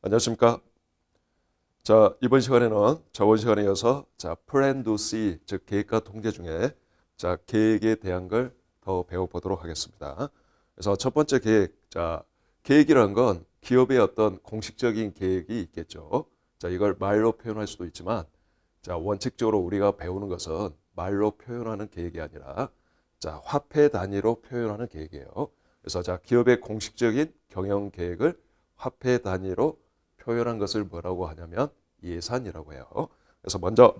안녕하십니까? 자, 이번 시간에는 저번 시간에 이어서 Plan do C, 즉 계획과 통제 중에 계획에 대한 걸 더 배워보도록 하겠습니다. 그래서 첫 번째 계획, 계획이라는 건 기업의 어떤 공식적인 계획이 있겠죠. 이걸 말로 표현할 수도 있지만, 원칙적으로 우리가 배우는 것은 말로 표현하는 계획이 아니라, 화폐 단위로 표현하는 계획이에요. 그래서 기업의 공식적인 경영 계획을 화폐 단위로 표현한 것을 뭐라고 하냐면 예산이라고 해요. 그래서 먼저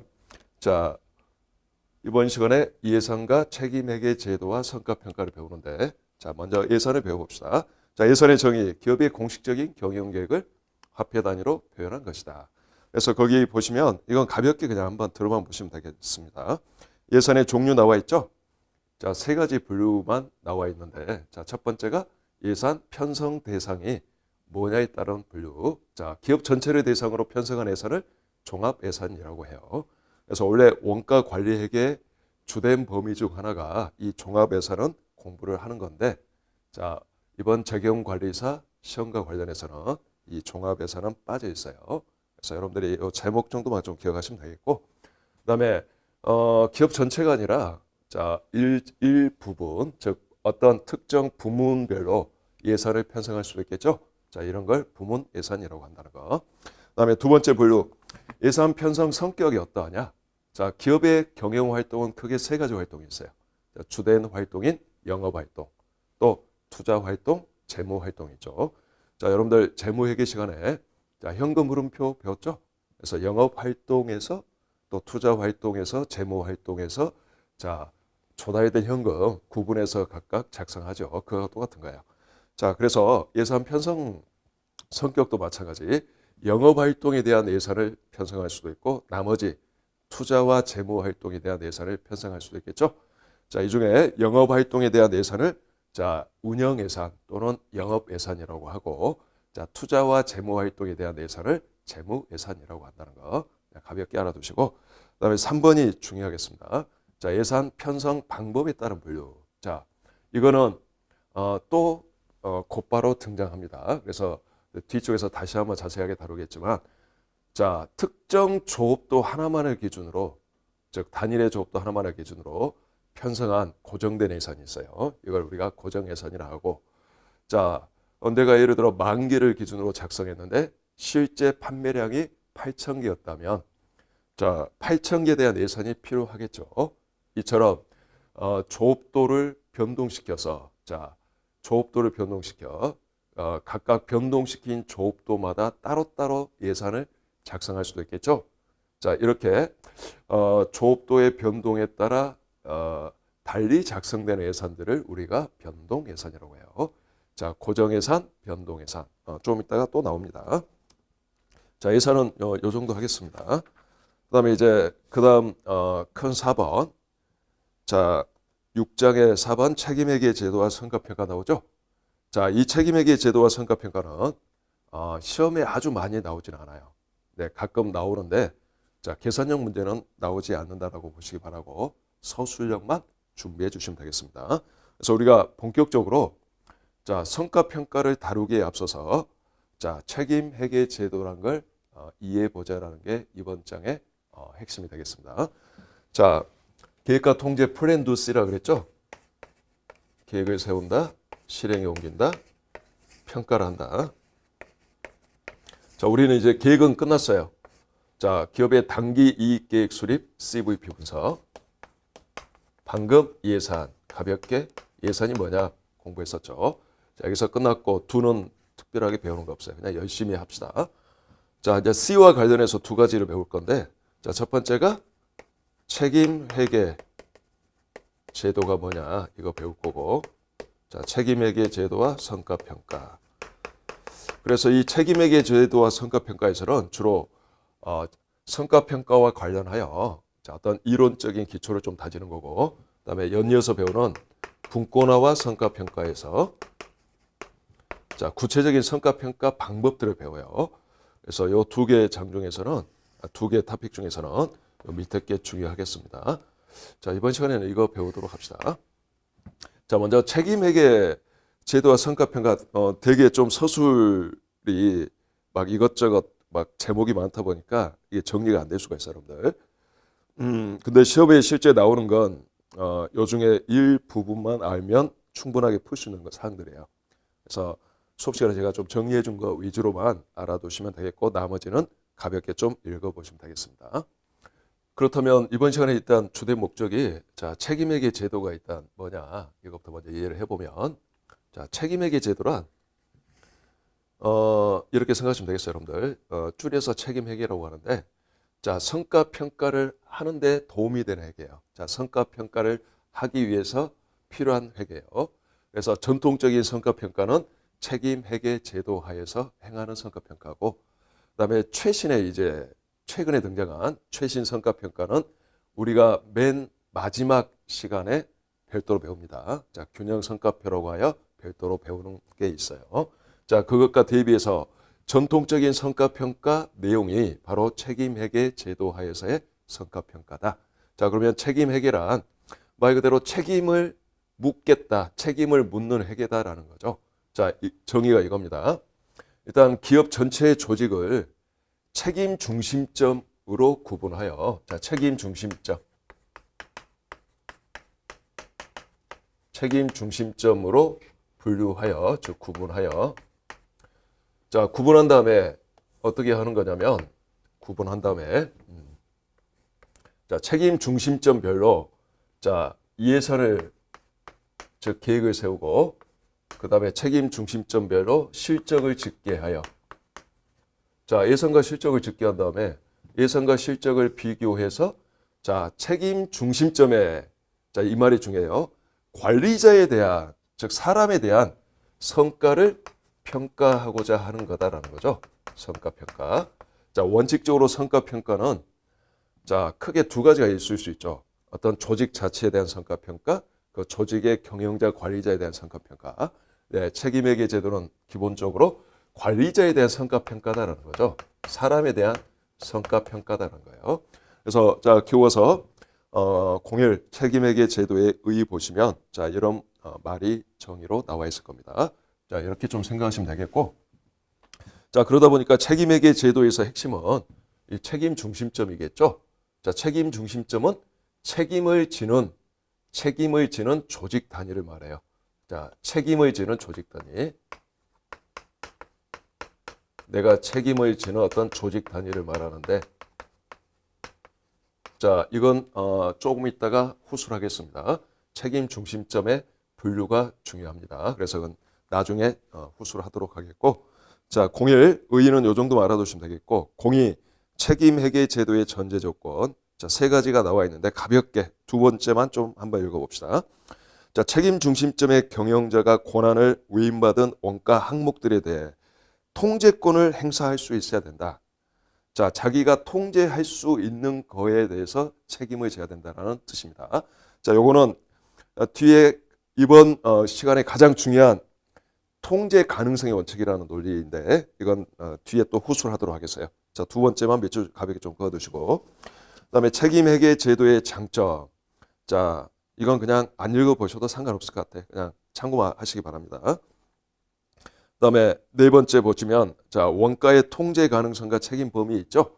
이번 시간에 예산과 책임회계 제도와 성과평가를 배우는데 먼저 예산을 배워봅시다. 예산의 정의, 기업의 공식적인 경영계획을 화폐 단위로 표현한 것이다. 그래서 거기 보시면 이건 가볍게 그냥 한번 들어만 보시면 되겠습니다. 예산의 종류 나와 있죠? 세 가지 분류만 나와 있는데 첫 번째가 예산 편성 대상이 뭐냐에 따른 분류. 기업 전체를 대상으로 편성한 예산을 종합 예산이라고 해요. 그래서 원래 원가 관리 회계의 주된 범위 중 하나가 이 종합 예산은 공부를 하는 건데, 이번 재경관리사 시험과 관련해서는 이 종합 예산은 빠져 있어요. 그래서 여러분들이 이 제목 정도만 좀 기억하시면 되겠고, 그다음에 기업 전체가 아니라 일부분, 즉 어떤 특정 부문별로 예산을 편성할 수도 있겠죠. 이런 걸 부문 예산이라고 한다는 거. 그다음에 두 번째 분류, 예산 편성 성격이 어떠하냐? 기업의 경영 활동은 크게 세 가지 활동이 있어요. 주된 활동인 영업 활동, 또 투자 활동, 재무 활동이죠. 여러분들 재무회계 시간에 현금 흐름표 배웠죠? 그래서 영업 활동에서 또 투자 활동에서 재무 활동에서 조달된 현금 구분해서 각각 작성하죠. 그거 똑같은 거예요. 그래서 예산 편성 성격도 마찬가지. 영업 활동에 대한 예산을 편성할 수도 있고, 나머지 투자와 재무 활동에 대한 예산을 편성할 수도 있겠죠. 이 중에 영업 활동에 대한 예산을 운영 예산 또는 영업 예산이라고 하고, 투자와 재무 활동에 대한 예산을 재무 예산이라고 한다는 거 가볍게 알아두시고, 그다음에 3번이 중요하겠습니다. 예산 편성 방법에 따른 분류. 이거는 또 곧바로 등장합니다. 그래서 뒤쪽에서 다시 한번 자세하게 다루겠지만, 특정 조업도 하나만을 기준으로, 즉 단일의 조업도 하나만을 기준으로 편성한 고정된 예산이 있어요. 이걸 우리가 고정 예산이라 하고, 내가 예를 들어 10,000개를 기준으로 작성했는데 실제 판매량이 8,000개였다면 8,000개에 대한 예산이 필요하겠죠. 이처럼 조업도를 변동시켜서 각각 변동시킨 조업도마다 따로따로 예산을 작성할 수도 있겠죠. 이렇게 조업도의 변동에 따라 달리 작성되는 예산들을 우리가 변동 예산이라고 해요. 고정 예산, 변동 예산. 좀 이따가 또 나옵니다. 예산은 요 정도 하겠습니다. 그다음에 그다음 큰 4번. 6장의 4번 책임회계 제도와 성과평가 나오죠. 이 책임회계 제도와 성과평가는 시험에 아주 많이 나오진 않아요. 네, 가끔 나오는데 계산형 문제는 나오지 않는다라고 보시기 바라고 서술형만 준비해 주시면 되겠습니다. 그래서 우리가 본격적으로 성과평가를 다루기에 앞서서 책임회계 제도란 걸 이해해 보자라는 게 이번 장의 핵심이 되겠습니다. 계획과 통제 플랜 두 C라 그랬죠. 계획을 세운다, 실행에 옮긴다, 평가를 한다. 우리는 이제 계획은 끝났어요. 기업의 단기 이익 계획 수립, CVP 분석. 방금 예산, 가볍게 예산이 뭐냐 공부했었죠. 여기서 끝났고, 두는 특별하게 배우는 거 없어요. 그냥 열심히 합시다. 이제 C와 관련해서 두 가지를 배울 건데, 첫 번째가 책임 회계 제도가 뭐냐 이거 배울 거고, 책임 회계 제도와 성과 평가. 그래서 이 책임 회계 제도와 성과 평가에서는 주로 성과 평가와 관련하여 어떤 이론적인 기초를 좀 다지는 거고, 그다음에 연이어서 배우는 분권화와 성과 평가에서 구체적인 성과 평가 방법들을 배워요. 그래서 이 두 개의 장 중에서는, 두 개의 토픽 중에서는 밑에 게 중요하겠습니다. 이번 시간에는 이거 배우도록 합시다. 먼저 책임회계 제도와 성과평가, 되게 좀 서술이 막 이것저것 막 제목이 많다 보니까 이게 정리가 안 될 수가 있어요, 여러분들. 근데 시험에 실제 나오는 건 요 중에 일부분만 알면 충분하게 풀 수 있는 사항들이에요. 그래서 수업 시간에 제가 좀 정리해 준 거 위주로만 알아두시면 되겠고 나머지는 가볍게 좀 읽어보시면 되겠습니다. 그렇다면 이번 시간에 일단 주된 목적이 자 책임회계 제도가 일단 뭐냐 이것부터 먼저 이해를 해보면 자 책임회계 제도란 이렇게 생각하시면 되겠어요, 여러분들. 줄여서 책임회계라고 하는데 자 성과 평가를 하는데 도움이 되는 회계예요. 자 성과 평가를 하기 위해서 필요한 회계예요. 그래서 전통적인 성과 평가는 책임회계 제도 하에서 행하는 성과 평가고 그다음에 최근에 등장한 최신 성과 평가는 우리가 맨 마지막 시간에 별도로 배웁니다. 자, 균형 성과표라고 하여 별도로 배우는 게 있어요. 자, 그것과 대비해서 전통적인 성과 평가 내용이 바로 책임회계 제도 하에서의 성과 평가다. 자, 그러면 책임회계란 말 그대로 책임을 묻겠다, 책임을 묻는 회계다라는 거죠. 자, 정의가 이겁니다. 일단 기업 전체의 조직을 책임 중심점으로 구분하여 자 책임 중심점으로 분류하여 즉 구분하여 자 구분한 다음에 어떻게 하는 거냐면 구분한 다음에 자 책임 중심점별로 자 예산을 즉 계획을 세우고 그 다음에 책임 중심점별로 실적을 집계 하여 자, 예산과 실적을 집계 한 다음에 예산과 실적을 비교해서 자, 책임 중심점에 자, 이 말이 중요해요. 관리자에 대한 즉 사람에 대한 성과를 평가하고자 하는 거다라는 거죠. 성과 평가. 자, 원칙적으로 성과 평가는 자, 크게 두 가지가 있을 수 있죠. 어떤 조직 자체에 대한 성과 평가, 그 조직의 경영자 관리자에 대한 성과 평가. 네, 책임회계 제도는 기본적으로 관리자에 대한 성과평가다라는 거죠. 사람에 대한 성과평가다라는 거예요. 그래서 자 키워서 01 책임회계 제도의 의 보시면 자 이런 말이 정의로 나와 있을 겁니다. 자 이렇게 좀 생각하시면 되겠고 자 그러다 보니까 책임회계 제도에서 핵심은 이 책임 중심점이겠죠. 자 책임 중심점은 책임을 지는 조직 단위를 말해요. 자 책임을 지는 조직 단위. 내가 책임을 지는 어떤 조직 단위를 말하는데 자 이건 조금 있다가 후술하겠습니다. 책임 중심점의 분류가 중요합니다. 그래서 그건 나중에 후술하도록 하겠고 자 01 의의는 요 정도 알아두시면 되겠고 02 책임회계 제도의 전제 조건 자 세 가지가 나와 있는데 가볍게 두 번째만 좀 한번 읽어봅시다. 자 책임 중심점의 경영자가 권한을 위임받은 원가 항목들에 대해 통제권을 행사할 수 있어야 된다. 자, 자기가 통제할 수 있는 거에 대해서 책임을 져야 된다는 뜻입니다. 자, 요거는 뒤에 이번 시간에 가장 중요한 통제 가능성의 원칙이라는 논리인데 이건 뒤에 또 후술을 하도록 하겠어요. 자, 두 번째만 몇 줄 가볍게 좀 그어두시고 그다음에 책임회계 제도의 장점. 자, 이건 그냥 안 읽어보셔도 상관없을 것 같아요. 그냥 참고하시기 바랍니다. 그다음에 네 번째 보시면 자 원가의 통제 가능성과 책임 범위 있죠.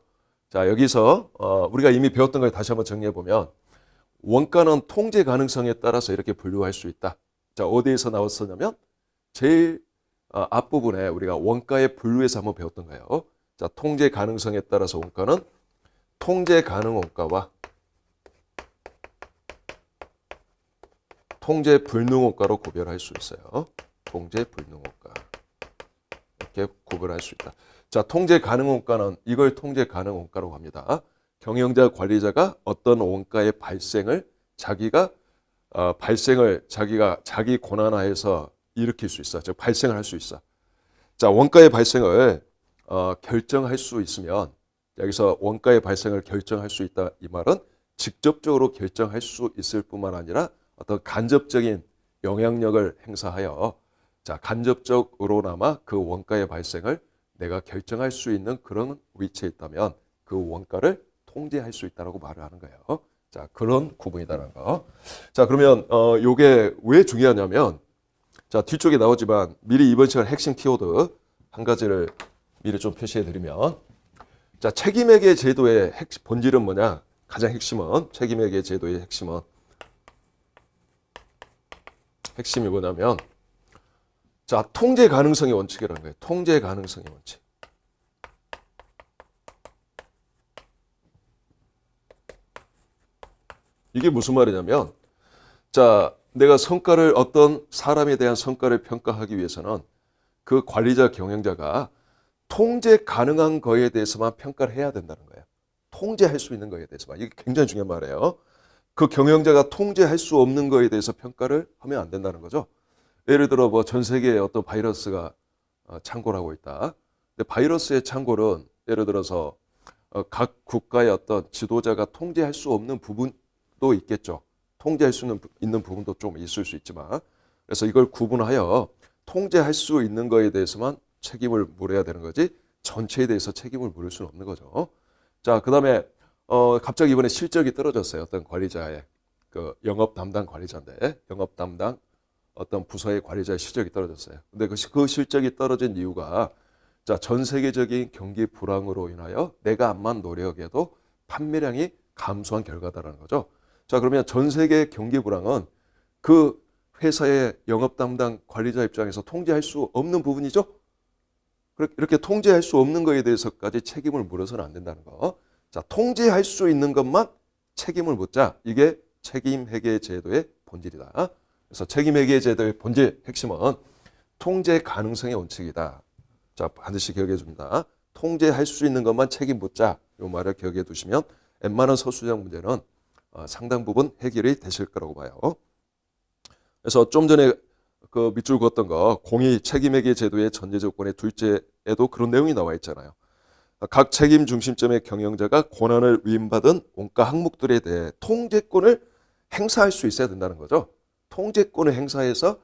자 여기서 우리가 이미 배웠던 걸 다시 한번 정리해 보면 원가는 통제 가능성에 따라서 이렇게 분류할 수 있다. 자 어디에서 나왔었냐면 제일 앞부분에 우리가 원가의 분류에서 한번 배웠던 거예요. 자 통제 가능성에 따라서 원가는 통제 가능 원가와 통제 불능 원가로 구별할 수 있어요. 통제 불능 원가. 이렇게 구별할 수 있다. 자, 통제 가능 원가는 이걸 통제 가능 원가라고 합니다. 경영자 관리자가 어떤 원가의 발생을 자기가 자기 권한하에서 일으킬 수 있어. 즉 발생을 할 수 있어. 자, 원가의 발생을 결정할 수 있으면 여기서 원가의 발생을 결정할 수 있다 이 말은 직접적으로 결정할 수 있을 뿐만 아니라 어떤 간접적인 영향력을 행사하여 자, 간접적으로나마 그 원가의 발생을 내가 결정할 수 있는 그런 위치에 있다면 그 원가를 통제할 수 있다라고 말을 하는 거예요. 자, 그런 구분이다라는 거. 자, 그러면 요게 왜 중요하냐면 자, 뒤쪽에 나오지만 미리 이번 시간 핵심 키워드 한 가지를 미리 좀 표시해 드리면, 자, 책임회계 제도의 본질은 뭐냐? 가장 핵심은, 책임회계 제도의 핵심이 뭐냐면, 자, 통제 가능성의 원칙이라는 거예요. 통제 가능성의 원칙. 이게 무슨 말이냐면, 자, 내가 성과를, 어떤 사람에 대한 성과를 평가하기 위해서는 그 관리자, 경영자가 통제 가능한 거에 대해서만 평가를 해야 된다는 거예요. 통제할 수 있는 거에 대해서만. 이게 굉장히 중요한 말이에요. 그 경영자가 통제할 수 없는 거에 대해서 평가를 하면 안 된다는 거죠. 예를 들어 뭐 전 세계에 어떤 바이러스가 창궐 하고 있다. 근데 바이러스의 창궐은 예를 들어서 각 국가의 어떤 지도자가 통제할 수 없는 부분도 있겠죠. 통제할 수 있는 부분도 좀 있을 수 있지만, 그래서 이걸 구분하여 통제할 수 있는 거에 대해서만 책임을 물어야 되는 거지, 전체에 대해서 책임을 물을 수는 없는 거죠. 자, 그다음에 갑자기 이번에 실적이 떨어졌어요. 어떤 관리자의, 그 영업 담당 관리자인데, 영업 담당 어떤 부서의 관리자의 실적이 떨어졌어요. 근데 그 실적이 떨어진 이유가, 자, 전 세계적인 경기 불황으로 인하여 내가 암만 노력해도 판매량이 감소한 결과다라는 거죠. 자, 그러면 전 세계 경기 불황은 그 회사의 영업 담당 관리자 입장에서 통제할 수 없는 부분이죠. 이렇게 통제할 수 없는 거에 대해서까지 책임을 물어서는 안 된다는 거. 자, 통제할 수 있는 것만 책임을 묻자. 이게 책임회계 제도의 본질이다. 그래서 책임회계 제도의 본질, 핵심은 통제 가능성의 원칙이다. 자, 반드시 기억해 줍니다. 통제할 수 있는 것만 책임 묻자. 이 말을 기억해 두시면 웬만한 서술형 문제는 상당 부분 해결이 되실 거라고 봐요. 그래서 좀 전에 그 밑줄 그었던 거, 공의 책임회계 제도의 전제 조건의 둘째에도 그런 내용이 나와 있잖아요. 각 책임 중심점의 경영자가 권한을 위임받은 원가 항목들에 대해 통제권을 행사할 수 있어야 된다는 거죠. 통제권을 행사해서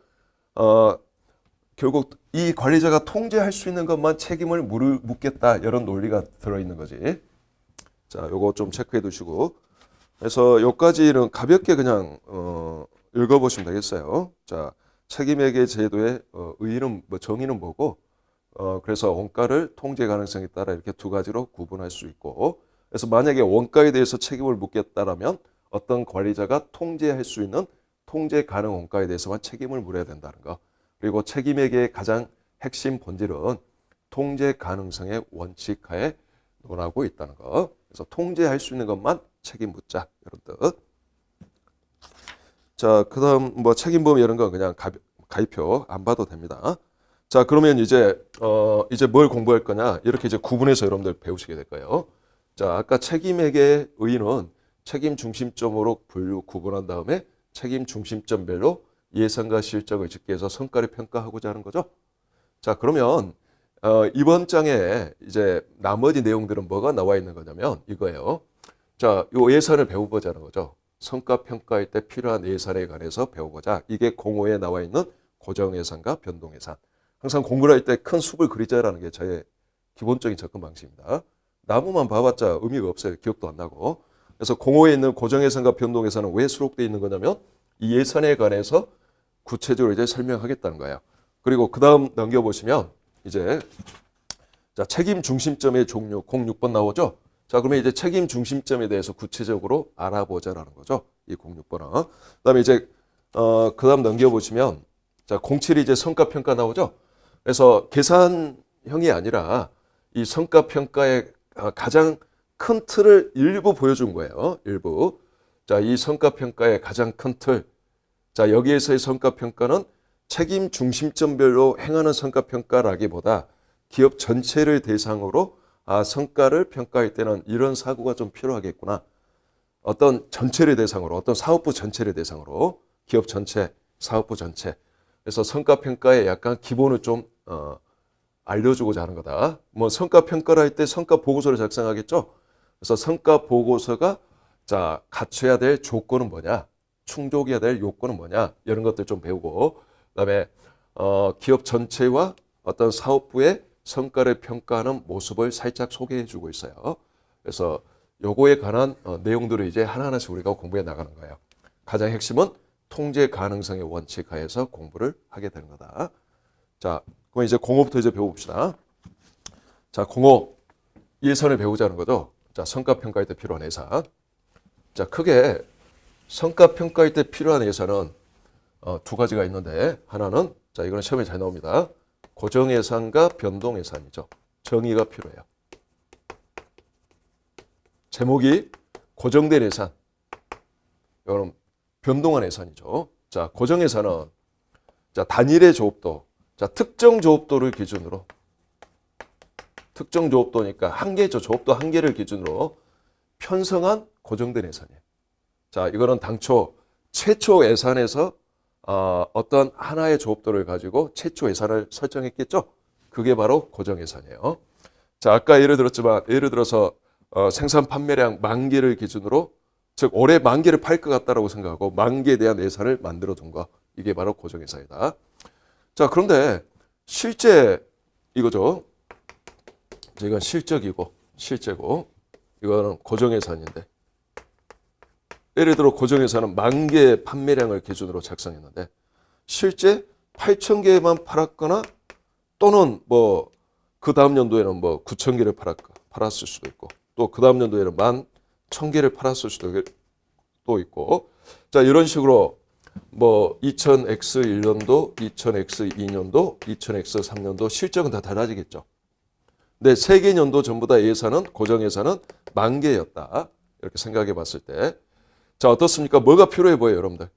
결국 이 관리자가 통제할 수 있는 것만 책임을 묻겠다, 이런 논리가 들어있는 거지. 자, 요거 좀 체크해 두시고, 그래서 요까지는 가볍게 그냥 읽어보시면 되겠어요. 자, 책임회계 제도의 의의는 뭐 정의는 뭐고, 그래서 원가를 통제 가능성에 따라 이렇게 두 가지로 구분할 수 있고, 그래서 만약에 원가에 대해서 책임을 묻겠다라면 어떤 관리자가 통제할 수 있는 통제 가능 원가에 대해서만 책임을 물어야 된다는 거. 그리고 책임회계의 가장 핵심 본질은 통제 가능성의 원칙하에 논하고 있다는 거. 그래서 통제할 수 있는 것만 책임 묻자, 이런 뜻. 자, 그다음 뭐 책임보험 이런 건 그냥 가입표 안 봐도 됩니다. 자, 그러면 이제 뭘 공부할 거냐, 이렇게 이제 구분해서 여러분들 배우시게 될 거예요. 자, 아까 책임회계의 의의는 책임 중심점으로 구분한 다음에 책임 중심점별로 예산과 실적을 집계해서 성과를 평가하고자 하는 거죠. 자, 그러면 이번 장에 이제 나머지 내용들은 뭐가 나와 있는 거냐면 이거예요. 자, 요 예산을 배워보자는 거죠. 성과 평가할 때 필요한 예산에 관해서 배워보자. 이게 공호에 나와 있는 고정예산과 변동예산. 항상 공부를 할 때 큰 숲을 그리자라는 게 저의 기본적인 접근 방식입니다. 나무만 봐봤자 의미가 없어요. 기억도 안 나고. 그래서 공호에 있는 고정예산과 변동예산은 왜 수록되어 있는 거냐면 이 예산에 관해서 구체적으로 이제 설명하겠다는 거예요. 그리고 그 다음 넘겨보시면 이제 자, 책임 중심점의 종류 06번 나오죠. 자, 그러면 이제 책임 중심점에 대해서 구체적으로 알아보자라는 거죠. 이 06번은. 그다음에 이제 그 다음 넘겨보시면 자, 07이 이제 성과평가 나오죠. 그래서 계산형이 아니라 이 성과평가의 가장 큰 틀을 일부 보여준 거예요. 일부. 자, 이 성과평가의 가장 큰 틀. 자, 여기에서의 성과평가는 책임 중심점별로 행하는 성과평가라기보다 기업 전체를 대상으로 성과를 평가할 때는 이런 사고가 좀 필요하겠구나. 어떤 전체를 대상으로, 어떤 사업부 전체를 대상으로, 기업 전체, 사업부 전체. 그래서 성과평가의 약간 기본을 좀 알려주고자 하는 거다. 뭐 성과평가를 할 때 성과보고서를 작성하겠죠. 그래서 성과보고서가 자, 갖춰야 될 조건은 뭐냐, 충족해야 될 요건은 뭐냐, 이런 것들 좀 배우고, 그다음에 기업 전체와 어떤 사업부의 성과를 평가하는 모습을 살짝 소개해 주고 있어요. 그래서 요거에 관한 내용들을 이제 하나하나씩 우리가 공부해 나가는 거예요. 가장 핵심은 통제 가능성의 원칙 하에서 공부를 하게 되는 거다. 자, 그럼 이제 공업부터 이제 배워봅시다. 자, 05 예산을 배우자는 거죠. 자, 성과평가할 때 필요한 예산. 자, 크게 성과평가할 때 필요한 예산은 두 가지가 있는데, 하나는, 자, 이거는 시험에 잘 나옵니다. 고정예산과 변동예산이죠. 정의가 필요해요. 제목이 고정된 예산. 이거는 변동한 예산이죠. 자, 고정예산은, 자, 단일의 조업도, 자, 특정 조업도를 기준으로, 특정 조업도니까 한 개죠. 조업도 한 개를 기준으로 편성한 고정된 예산이에요. 자, 이거는 당초 최초 예산에서 어떤 하나의 조업도를 가지고 최초 예산을 설정했겠죠. 그게 바로 고정 예산이에요. 자, 아까 예를 들어서 생산 판매량 10,000개를 기준으로, 즉 올해 10,000개를 팔 것 같다라고 생각하고 10,000개에 대한 예산을 만들어 둔 거, 이게 바로 고정 예산이다. 자, 그런데 실제 이거죠. 이건 실적이고 실제고, 이거는 고정 예산인데, 예를 들어 고정 예산은 10,000개 판매량을 기준으로 작성했는데 실제 8,000개만 팔았거나, 또는 뭐 그 다음 연도에는 뭐 9,000개를 팔았을 수도 있고, 또 그 다음 연도에는 11,000개를 팔았을 수도 또 있고, 자, 이런 식으로 뭐 2000X1년도, 2000X2년도, 2000X3년도 실적은 다 달라지겠죠. 근데 세 개 년도 전부 다 예산은, 고정 예산은 10,000개였다. 이렇게 생각해 봤을 때, 자, 어떻습니까? 뭐가 필요해 보여요, 여러분들?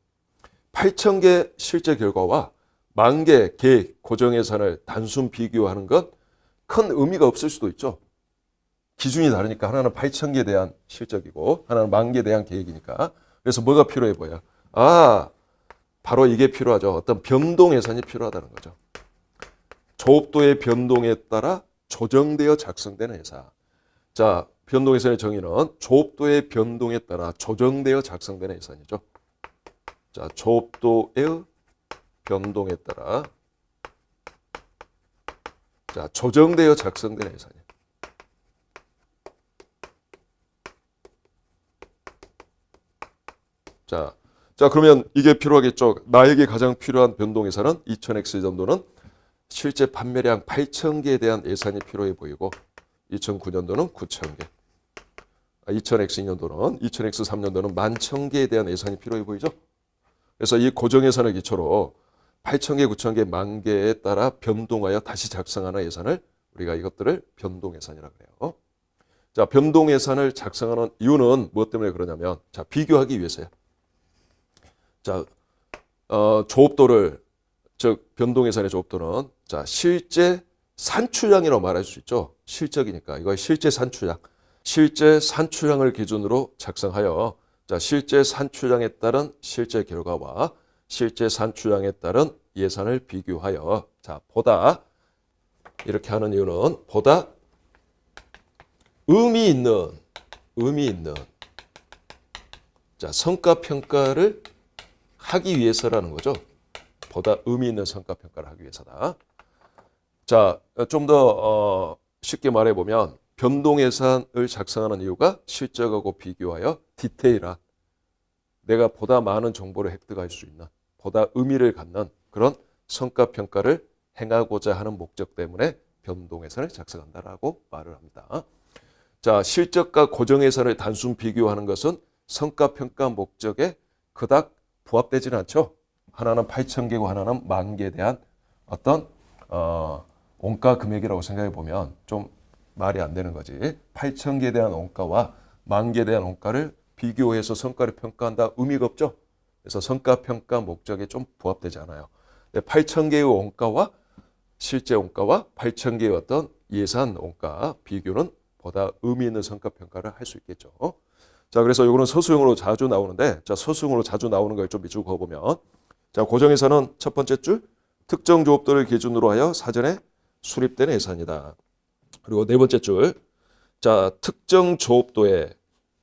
8,000개 실제 결과와 10,000개 계획, 고정 예산을 단순 비교하는 건 큰 의미가 없을 수도 있죠. 기준이 다르니까. 하나는 8,000개에 대한 실적이고 하나는 10,000개에 대한 계획이니까. 그래서 뭐가 필요해 보여요? 바로 이게 필요하죠. 어떤 변동 예산이 필요하다는 거죠. 조업도의 변동에 따라 조정되어 작성되는 예산. 자, 변동 예산의 정의는 조업도의 변동에 따라 조정되어 작성되는 예산이죠. 자, 조업도의 변동에 따라, 자, 조정되어 작성되는 예산이에요. 자, 그러면 이게 필요하겠죠. 나에게 가장 필요한 변동 예산은 2000X 정도는 실제 판매량 8,000개에 대한 예산이 필요해 보이고, 2009년도는 9,000개, 2000X2년도는, 2000X3년도는 11,000개에 대한 예산이 필요해 보이죠. 그래서 이 고정 예산을 기초로 8,000개, 9,000개, 10,000개에 따라 변동하여 다시 작성하는 예산을, 우리가 이것들을 변동 예산이라고 해요. 자, 변동 예산을 작성하는 이유는 무엇 때문에 그러냐면, 자, 비교하기 위해서요. 자, 조업도를, 즉 변동 예산의 조업도는, 자, 실제 산출량이라고 말할 수 있죠. 실적이니까 이거 실제 산출량. 실제 산출량을 기준으로 작성하여, 자, 실제 산출량에 따른 실제 결과와 실제 산출량에 따른 예산을 비교하여, 자, 보다, 이렇게 하는 이유는 보다 의미 있는 자, 성과 평가를 하기 위해서라는 거죠. 보다 의미 있는 성과 평가를 하기 위해서다. 자, 좀 더 쉽게 말해 보면, 변동 예산을 작성하는 이유가 실적하고 비교하여 디테일한, 내가 보다 많은 정보를 획득할 수 있는, 보다 의미를 갖는 그런 성과 평가를 행하고자 하는 목적 때문에 변동 예산을 작성한다라고 말을 합니다. 자, 실적과 고정 예산을 단순 비교하는 것은 성과 평가 목적에 그닥 부합되지는 않죠. 하나는 8,000개고 하나는 10,000개에 대한 어떤 원가 금액이라고 생각해 보면 좀 말이 안 되는 거지. 8,000개에 대한 원가와 10,000개에 대한 원가를 비교해서 성과를 평가한다, 의미가 없죠. 그래서 성과 평가 목적에 좀 부합되지 않아요. 8,000개의 원가와 실제 원가와 8,000개의 어떤 예산 원가 비교는 보다 의미 있는 성과 평가를 할 수 있겠죠. 자, 그래서 이거는 서술형으로 자주 나오는데, 자, 서술형으로 자주 나오는 걸 좀 밑줄 그어보면, 자, 고정 예산은 첫 번째 줄, 특정 조업도를 기준으로 하여 사전에 수립된 예산이다. 그리고 네 번째 줄, 자, 특정 조업도에,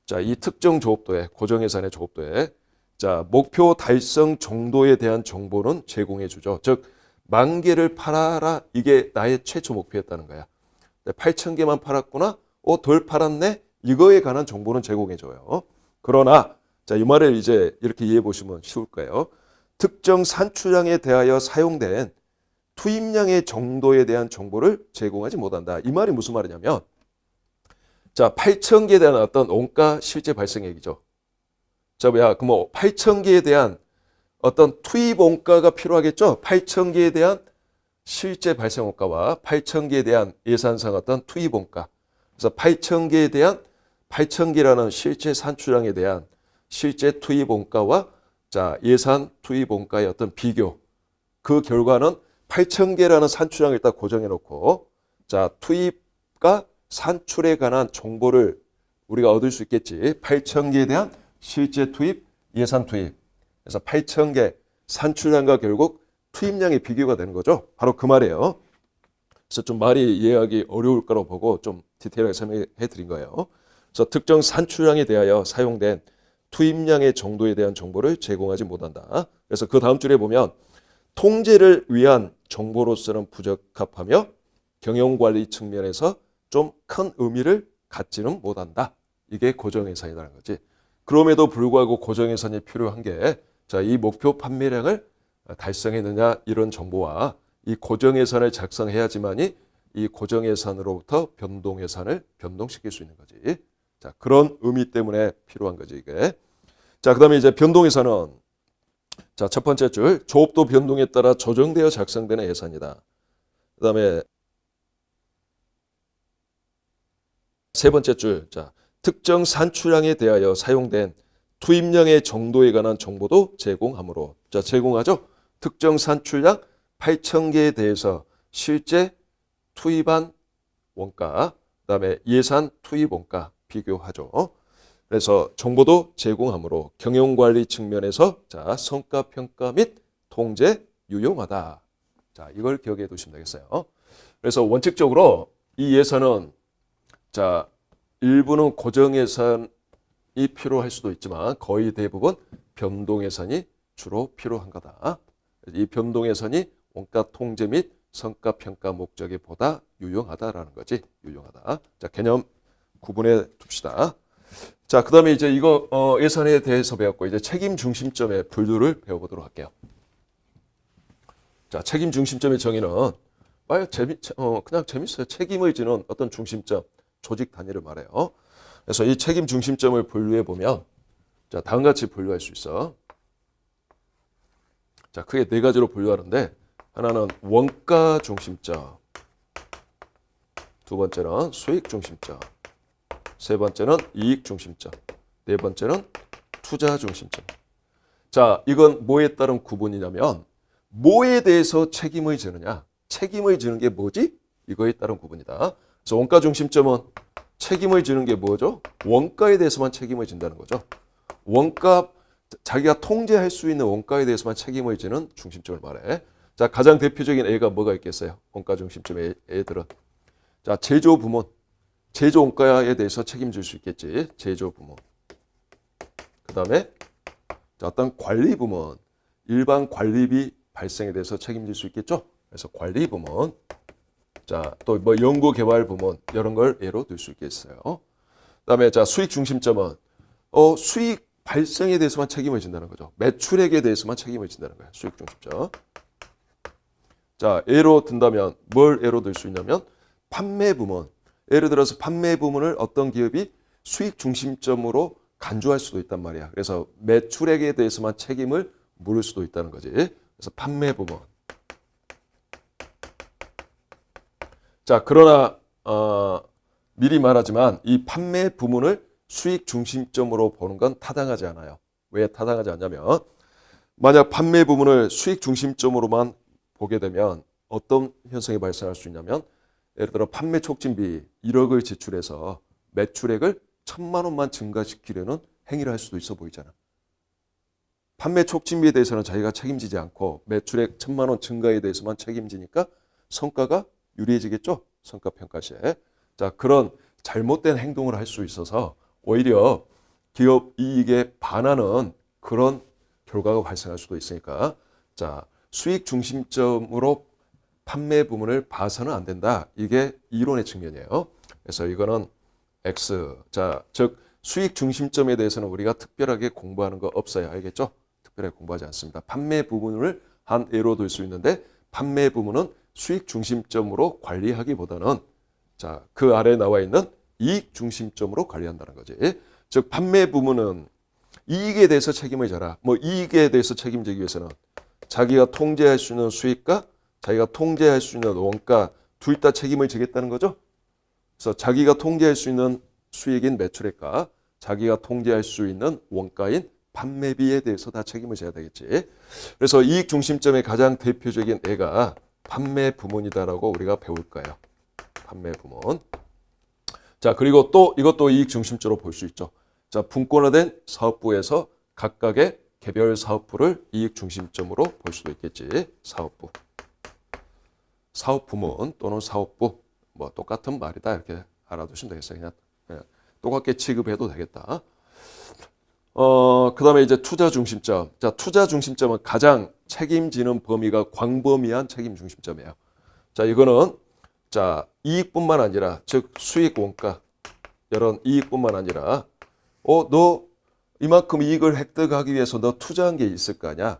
자, 이 특정 조업도에, 고정 예산의 조업도에, 자, 목표 달성 정도에 대한 정보는 제공해 주죠. 즉, 10,000개를 팔아라, 이게 나의 최초 목표였다는 거야. 8,000개만 팔았구나, 덜 팔았네, 이거에 관한 정보는 제공해 줘요. 그러나, 자, 이 말을 이제 이렇게 이해해 보시면 쉬울 거예요. 특정 산출량에 대하여 사용된 투입량의 정도에 대한 정보를 제공하지 못한다. 이 말이 무슨 말이냐면 자, 8,000개에 대한 어떤 원가 실제 발생액이죠. 자, 그럼 8,000개에 대한 어떤 투입 원가가 필요하겠죠. 8,000개에 대한 실제 발생 원가와 8,000개에 대한 예산상 어떤 투입 원가. 그래서 8,000개에 대한 8,000개라는 실제 산출량에 대한 실제 투입 원가와 자, 예산 투입 원가의 어떤 비교. 그 결과는 8,000개라는 산출량을 일단 고정해 놓고 자, 투입과 산출에 관한 정보를 우리가 얻을 수 있겠지. 8,000개에 대한 실제 투입, 예산 투입. 그래서 8,000개 산출량과 결국 투입량의 비교가 되는 거죠. 바로 그 말이에요. 그래서 좀 말이 이해하기 어려울 거라고 보고 좀 디테일하게 설명해 드린 거예요. 그래서 특정 산출량에 대하여 사용된 투입량의 정도에 대한 정보를 제공하지 못한다. 그래서 그 다음 줄에 보면 통제를 위한 정보로서는 부적합하며 경영관리 측면에서 좀 큰 의미를 갖지는 못한다. 이게 고정예산이라는 거지. 그럼에도 불구하고 고정예산이 필요한 게 자, 이 목표 판매량을 달성했느냐 이런 정보와 이 고정예산을 작성해야지만이 이 고정예산으로부터 변동예산을 변동시킬 수 있는 거지. 자, 그런 의미 때문에 필요한 거지 이게. 자, 그다음에 이제 변동예산은 자, 첫 번째 줄 조업도 변동에 따라 조정되어 작성되는 예산이다. 그다음에 세 번째 줄 자, 특정 산출량에 대하여 사용된 투입량의 정도에 관한 정보도 제공하므로 자, 제공하죠. 특정 산출량 8,000개에 대해서 실제 투입한 원가, 그다음에 예산 투입 원가 비교하죠. 그래서 정보도 제공하므로 경영관리 측면에서 자, 성과평가 및 통제 유용하다. 자, 이걸 기억해 두시면 되겠어요. 그래서 원칙적으로 이 예산은 자, 일부는 고정예산이 필요할 수도 있지만 거의 대부분 변동예산이 주로 필요한 거다. 이 변동예산이 원가 통제 및 성과평가 목적에 보다 유용하다라는 거지. 유용하다. 자, 개념 구분해 둡시다. 자, 그 다음에 이제 이거 예산에 대해서 배웠고 이제 책임 중심점의 분류를 배워보도록 할게요. 자, 책임 중심점의 정의는 그냥 재밌어요. 책임을 지는 어떤 중심점, 조직 단위를 말해요. 그래서 이 책임 중심점을 분류해 보면 자, 다음같이 분류할 수 있어. 자, 크게 네 가지로 분류하는데 하나는 원가 중심점, 두 번째는 수익 중심점, 세 번째는 이익 중심점, 네 번째는 투자 중심점. 자, 이건 뭐에 따른 구분이냐면 뭐에 대해서 책임을 지느냐. 책임을 지는 게 뭐지? 이거에 따른 구분이다. 그래서 원가 중심점은 책임을 지는 게 뭐죠? 원가에 대해서만 책임을 진다는 거죠. 원가, 자기가 통제할 수 있는 원가에 대해서만 책임을 지는 중심점을 말해. 자, 가장 대표적인 애가 뭐가 있겠어요? 원가 중심점의 애들은. 자, 제조 부문. 제조 원가에 대해서 책임질 수 있겠지. 제조 부문. 그 다음에 어떤 관리 부문. 일반 관리비 발생에 대해서 책임질 수 있겠죠. 그래서 관리 부문. 자, 또 뭐 연구 개발 부문 이런 걸 예로 들 수 있겠어요. 그다음에 자, 수익 중심점은 수익 발생에 대해서만 책임을 진다는 거죠. 매출액에 대해서만 책임을 진다는 거예요. 수익 중심점. 자, 예로 든다면 뭘 예로 들 수 있냐면 판매 부문. 예를 들어서 판매 부문을 어떤 기업이 수익 중심점으로 간주할 수도 있단 말이야. 그래서 매출액에 대해서만 책임을 물을 수도 있다는 거지. 그래서 판매 부문. 자, 그러나 미리 말하지만 이 판매 부문을 수익 중심점으로 보는 건 타당하지 않아요. 왜 타당하지 않냐면 만약 판매 부문을 수익 중심점으로만 보게 되면 어떤 현상이 발생할 수 있냐면 예를 들어 판매 촉진비 1억을 지출해서 매출액을 1,000만 원만 증가시키려는 행위를 할 수도 있어 보이잖아. 판매 촉진비에 대해서는 자기가 책임지지 않고 매출액 1,000만 원 증가에 대해서만 책임지니까 성과가 유리해지겠죠. 성과평가 시에. 자, 그런 잘못된 행동을 할 수 있어서 오히려 기업 이익에 반하는 그런 결과가 발생할 수도 있으니까 자, 수익 중심점으로 판매 부문을 봐서는 안 된다. 이게 이론의 측면이에요. 그래서 이거는 X. 자, 즉 수익 중심점에 대해서는 우리가 특별하게 공부하는 거 없어요. 알겠죠? 특별하게 공부하지 않습니다. 판매 부분을 한 예로 들 수 있는데 판매 부문은 수익 중심점으로 관리하기보다는 자, 그 아래에 나와 있는 이익 중심점으로 관리한다는 거지. 즉 판매 부문은 이익에 대해서 책임을 져라. 뭐 이익에 대해서 책임지기 위해서는 자기가 통제할 수 있는 수익과 자기가 통제할 수 있는 원가 둘 다 책임을 지겠다는 거죠. 그래서 자기가 통제할 수 있는 수익인 매출액과 자기가 통제할 수 있는 원가인 판매비에 대해서 다 책임을 져야 되겠지. 그래서 이익 중심점의 가장 대표적인 애가 판매 부문이다라고 우리가 배울 거예요. 판매 부문. 자, 그리고 또 이것도 이익 중심점으로 볼 수 있죠. 자, 분권화된 사업부에서 각각의 개별 사업부를 이익 중심점으로 볼 수도 있겠지. 사업부. 사업 부문 또는 사업부. 뭐 똑같은 말이다 이렇게 알아두시면 되겠어요. 그냥 똑같게 취급해도 되겠다. 그다음에 이제 투자 중심점. 자, 투자 중심점은 가장 책임지는 범위가 광범위한 책임 중심점이에요. 자, 이거는 자, 이익뿐만 아니라 즉 수익 원가 이런 이익뿐만 아니라 너 이만큼 이익을 획득하기 위해서 너 투자한 게 있을 거 아니야.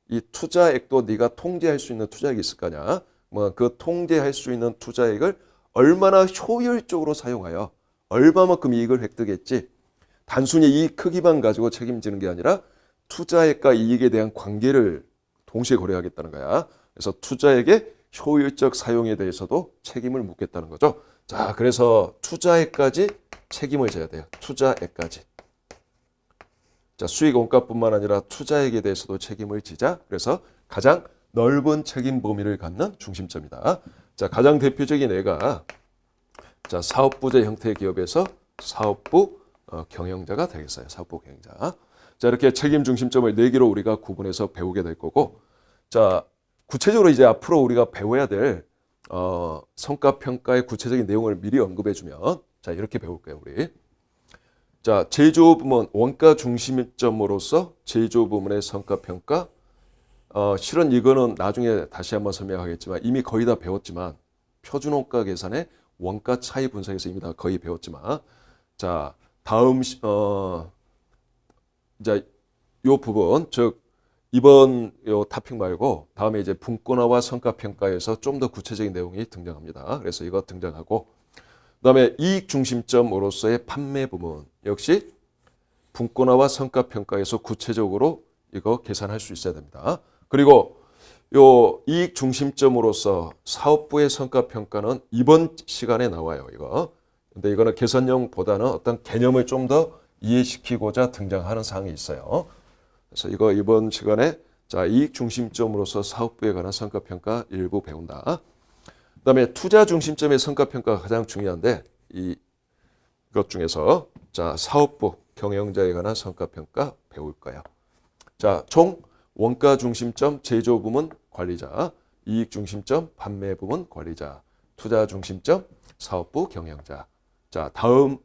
이 투자액도 네가 통제할 수 있는 투자액이 있을 거 아니야. 뭐 그 통제할 수 있는 투자액을 얼마나 효율적으로 사용하여 얼마만큼 이익을 획득했지. 단순히 이익 크기만 가지고 책임지는 게 아니라 투자액과 이익에 대한 관계를 동시에 고려하겠다는 거야. 그래서 투자액의 효율적 사용에 대해서도 책임을 묻겠다는 거죠. 자, 그래서 투자액까지 책임을 져야 돼요. 투자액까지. 자, 수익 원가뿐만 아니라 투자액에 대해서도 책임을 지자. 그래서 가장 넓은 책임 범위를 갖는 중심점이다. 자, 가장 대표적인 예가 자, 사업부제 형태의 기업에서 사업부 경영자가 되겠어요. 사업부 경영자. 자, 이렇게 책임 중심점을 4개로 우리가 구분해서 배우게 될 거고, 자, 구체적으로 이제 앞으로 우리가 배워야 될 성과평가의 구체적인 내용을 미리 언급해주면, 자, 이렇게 배울 거예요, 우리. 자, 제조 부문 원가 중심점으로서 제조 부문의 성과평가. 실은 이거는 나중에 다시 한번 설명하겠지만 이미 거의 다 배웠지만 표준원가 계산의 원가 차이 분석에서 이미 다 거의 배웠지만 자, 다음 이제 요 부분 즉 이번 요 토픽 말고 다음에 이제 분권화와 성과평가에서 좀 더 구체적인 내용이 등장합니다. 그래서 이거 등장하고 그다음에 이익 중심점으로서의 판매 부문 역시 분권화와 성과평가에서 구체적으로 이거 계산할 수 있어야 됩니다. 그리고 요 이익 중심점으로서 사업부의 성과평가는 이번 시간에 나와요. 이거. 근데 이거는 개선형보다는 어떤 개념을 좀 더 이해시키고자 등장하는 사항이 있어요. 그래서 이거 이번 시간에 자, 이익 중심점으로서 사업부에 관한 성과평가 일부 배운다. 그다음에 투자 중심점의 성과평가가 가장 중요한데 이것 중에서 자, 사업부 경영자에 관한 성과평가 배울 거예요. 자, 총 원가 중심점 제조 부문 관리자, 이익 중심점 판매 부문 관리자, 투자 중심점 사업부 경영자. 자, 다음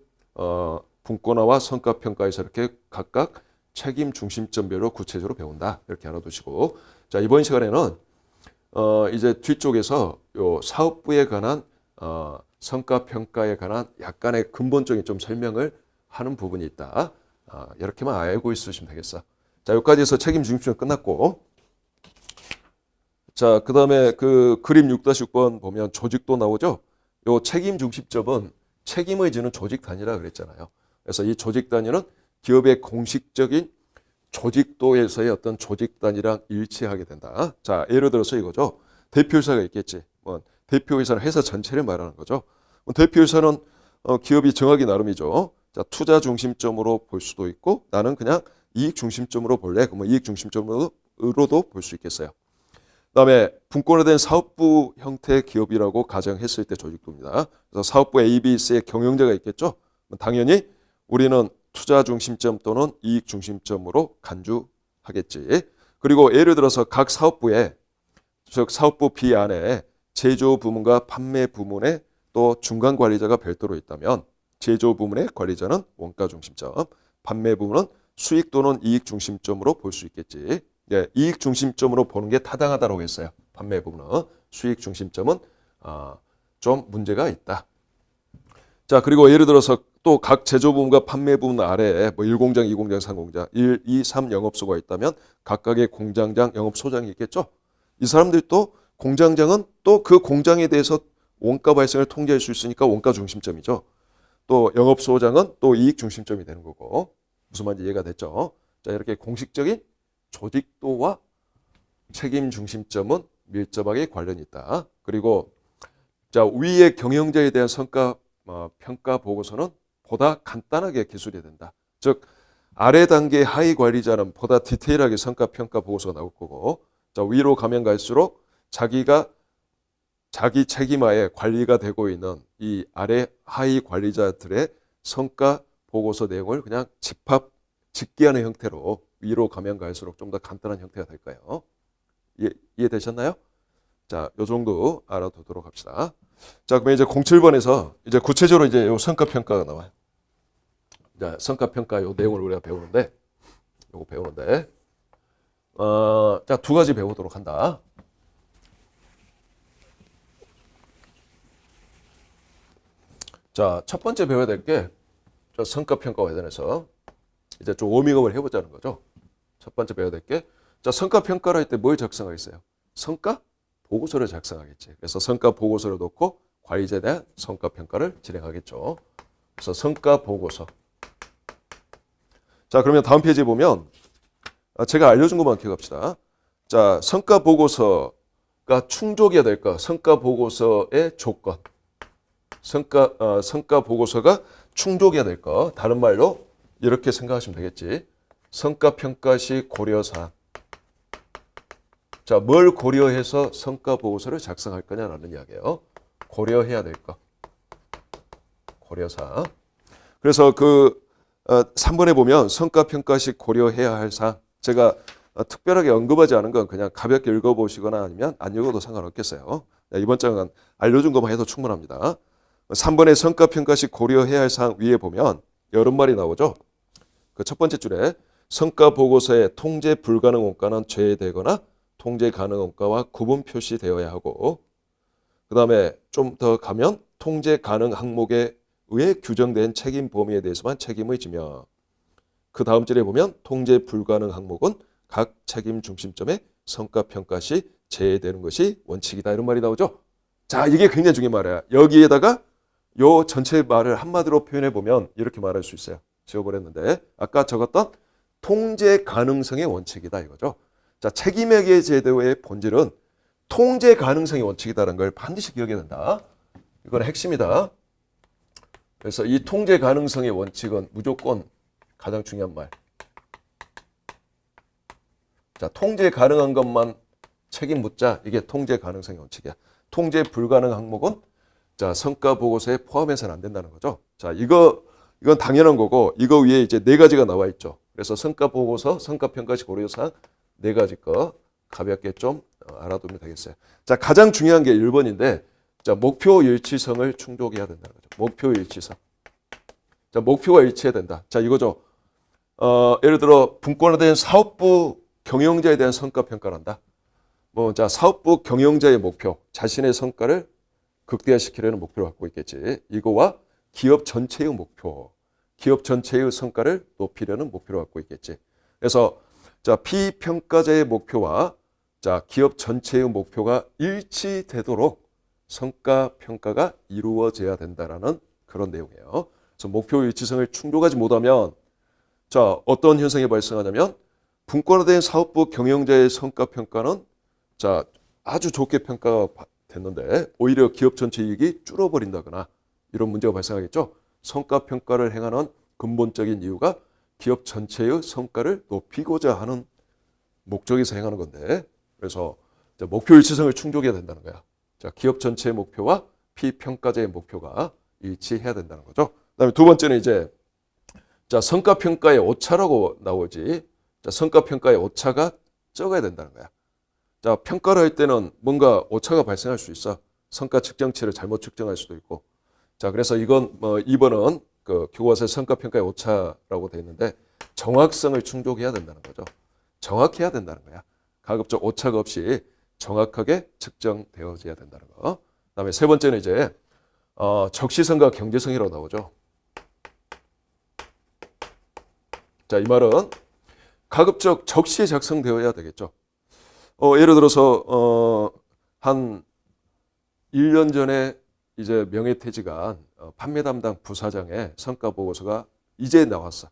분권화와 성과평가에서 이렇게 각각 책임 중심점별로 구체적으로 배운다. 이렇게 알아두시고. 자, 이번 시간에는 이제 뒤쪽에서 요 사업부에 관한 성과평가에 관한 약간의 근본적인 좀 설명을 하는 부분이 있다. 이렇게만 알고 있으시면 되겠어. 자, 여기까지 해서 책임 중심점 끝났고. 자, 그 다음에 그 그림 6-6번 보면 조직도 나오죠. 요 책임 중심점은 책임을 지는 조직 단위라 그랬잖아요. 그래서 이 조직 단위는 기업의 공식적인 조직도에서의 어떤 조직 단위랑 일치하게 된다. 자, 예를 들어서 이거죠. 대표이사가 있겠지. 뭐 대표이사는 회사 전체를 말하는 거죠. 대표이사는 기업이 정하기 나름이죠. 자, 투자 중심점으로 볼 수도 있고 나는 그냥 이익 중심점으로 볼래. 그러면 이익 중심점으로도 볼 수 있겠어요. 그다음에 분권화된 사업부 형태의 기업이라고 가정했을 때 조직도입니다. 그래서 사업부 A, B, C의 경영자가 있겠죠. 당연히 우리는 투자 중심점 또는 이익 중심점으로 간주하겠지. 그리고 예를 들어서 각 사업부에 즉 사업부 B 안에 제조 부문과 판매 부문에 또 중간 관리자가 별도로 있다면 제조 부문의 관리자는 원가 중심점, 판매 부문은 수익 또는 이익 중심점으로 볼 수 있겠지. 예, 이익 중심점으로 보는 게 타당하다고 했어요. 판매 부분은. 수익 중심점은 좀 문제가 있다. 자, 그리고 예를 들어서 또 각 제조 부문과 판매 부문 아래에 뭐 1공장, 2공장, 3공장, 1, 2, 3 영업소가 있다면 각각의 공장장, 영업소장이 있겠죠. 이 사람들도 공장장은 또 그 공장에 대해서 원가 발생을 통제할 수 있으니까 원가 중심점이죠. 또 영업소장은 또 이익 중심점이 되는 거고. 무슨 말인지 이해가 됐죠? 자, 이렇게 공식적인 조직도와 책임 중심점은 밀접하게 관련이 있다. 그리고 자, 위의 경영자에 대한 성과 평가 보고서는 보다 간단하게 기술이 된다. 즉 아래 단계 하위 관리자는 보다 디테일하게 성과 평가 보고서가 나올 거고, 자, 위로 가면 갈수록 자기가 자기 책임하에 관리가 되고 있는 이 아래 하위 관리자들의 성과 보고서 내용을 그냥 집계하는 형태로 위로 가면 갈수록 좀 더 간단한 형태가 될 거예요. 이해되셨나요? 자, 요 정도 알아두도록 합시다. 자, 그러면 이제 07번에서 이제 구체적으로 이제 요 성과 평가가 나와요. 자, 성과 평가 요 내용을 우리가 배우는데, 요거 배우는데, 자, 두 가지 배우도록 한다. 자, 첫 번째 배워야 될 게 성과 평가와 관련해서 이제 좀 워밍업을 해보자는 거죠. 첫 번째 배워야 될 게, 자, 성과 평가를 할 때 뭘 작성하겠어요? 성과 보고서를 작성하겠지. 그래서 성과 보고서를 놓고 관리자에 대한 성과 평가를 진행하겠죠. 그래서 성과 보고서. 자, 그러면 다음 페이지에 보면 제가 알려준 것만 기억합시다. 자, 성과 보고서가 충족해야 될 거. 성과 보고서의 조건. 성과 보고서가 충족해야 될 거. 다른 말로 이렇게 생각하시면 되겠지. 성과 평가 시 고려사항. 자, 뭘 고려해서 성과 보고서를 작성할 거냐라는 이야기예요. 고려해야 될 거. 고려사항. 그래서 3번에 보면 성과 평가 시 고려해야 할 사항. 제가 특별하게 언급하지 않은 건 그냥 가볍게 읽어보시거나 아니면 안 읽어도 상관없겠어요. 이번 장은 알려준 것만 해도 충분합니다. 3번의 성과 평가 시 고려해야 할 사항 위에 보면 여러 말이 나오죠. 그 첫 번째 줄에 성과 보고서에 통제 불가능 원가는 제외되거나 통제 가능 원가와 구분 표시되어야 하고, 그 다음에 좀 더 가면 통제 가능 항목에 의해 규정된 책임 범위에 대해서만 책임을 지며, 그 다음 줄에 보면 통제 불가능 항목은 각 책임 중심점의 성과 평가 시 제외되는 것이 원칙이다. 이런 말이 나오죠. 자, 이게 굉장히 중요한 말이야. 여기에다가 요 전체 말을 한마디로 표현해 보면 이렇게 말할 수 있어요. 지워버렸는데 아까 적었던 통제 가능성의 원칙이다 이거죠. 자, 책임회계 제도의 본질은 통제 가능성의 원칙이다라는 걸 반드시 기억해야 된다. 이건 핵심이다. 그래서 이 통제 가능성의 원칙은 무조건 가장 중요한 말. 자, 통제 가능한 것만 책임 묻자. 이게 통제 가능성의 원칙이야. 통제 불가능 항목은 자, 성과 보고서에 포함해서는 안 된다는 거죠. 자, 이건 당연한 거고, 이거 위에 이제 4가지가 나와 있죠. 그래서 성과 보고서, 성과 평가 시 고려사항 4가지 거 가볍게 좀 알아두면 되겠어요. 자, 가장 중요한 게 1번인데, 자, 목표 일치성을 충족해야 된다는 거죠. 목표 일치성. 자, 목표가 일치해야 된다. 자, 이거죠. 예를 들어 분권화된 사업부 경영자에 대한 성과 평가를 한다. 자, 사업부 경영자의 목표, 자신의 성과를 극대화시키려는 목표를 갖고 있겠지. 이거와 기업 전체의 목표, 기업 전체의 성과를 높이려는 목표를 갖고 있겠지. 그래서 자, 피평가자의 목표와 자, 기업 전체의 목표가 일치되도록 성과 평가가 이루어져야 된다라는 그런 내용이에요. 그래서 목표 일치성을 충족하지 못하면 자, 어떤 현상이 발생하냐면 분권화된 사업부 경영자의 성과 평가는 자, 아주 좋게 평가가 됐는데 오히려 기업 전체 이익이 줄어버린다거나 이런 문제가 발생하겠죠. 성과 평가를 행하는 근본적인 이유가 기업 전체의 성과를 높이고자 하는 목적에서 행하는 건데, 그래서 목표 일치성을 충족해야 된다는 거야. 자, 기업 전체의 목표와 피평가자의 목표가 일치해야 된다는 거죠. 그다음에 두 번째는 이제 자, 성과 평가의 오차라고 나오지. 자, 성과 평가의 오차가 적어야 된다는 거야. 자, 평가를 할 때는 뭔가 오차가 발생할 수 있어. 성과 측정치를 잘못 측정할 수도 있고. 자, 그래서 이건 2번은 그 교과서의 성과 평가의 오차라고 되어 있는데 정확성을 충족해야 된다는 거죠. 정확해야 된다는 거야. 가급적 오차가 없이 정확하게 측정되어져야 된다는 거. 그다음에 세 번째는 이제 적시성과 경제성이라고 나오죠. 자, 이 말은 가급적 적시에 작성되어야 되겠죠. 예를 들어서 한 1년 전에 이제 명예퇴직한 판매 담당 부사장의 성과 보고서가 이제 나왔어.